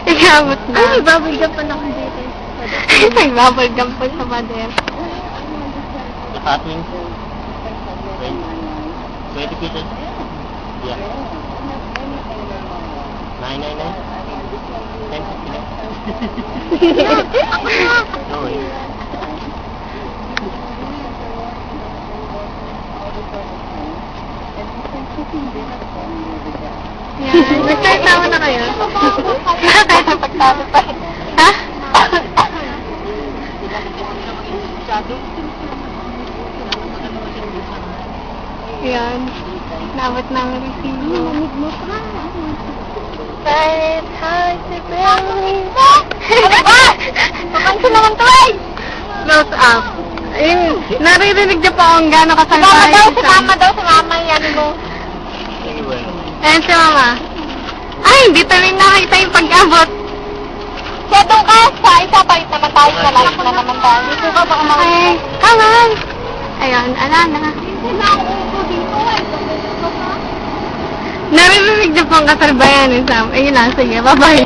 Ikabot na. Ay, bubble gum pa na ako dito. Nagbabal gum pa sa pader. Lahatin. 20 pieces. Yeah. 999. 1059. No way. Yan. Nag-start naman na kayo. Kahit napagtalo pa. Ha? Yan. Nabot ng resibo. Kahit hard to believe. Ano ba? Papansin naman to ay! Close up. Ayun, naririnig niyo po kung gano'n kasangkay. Si mama yan mo. Ayan si mama. Ay, hindi tayo nakita yung pag-abot. Siya doon ka, sa isa pa naman tayo sa live na naman tayo. Dito ka baka mga... Ay, come on! Ayun, ala na. Naririnig niyo po ang katarbayan ni Sam. Ayun lang, sige, bye-bye.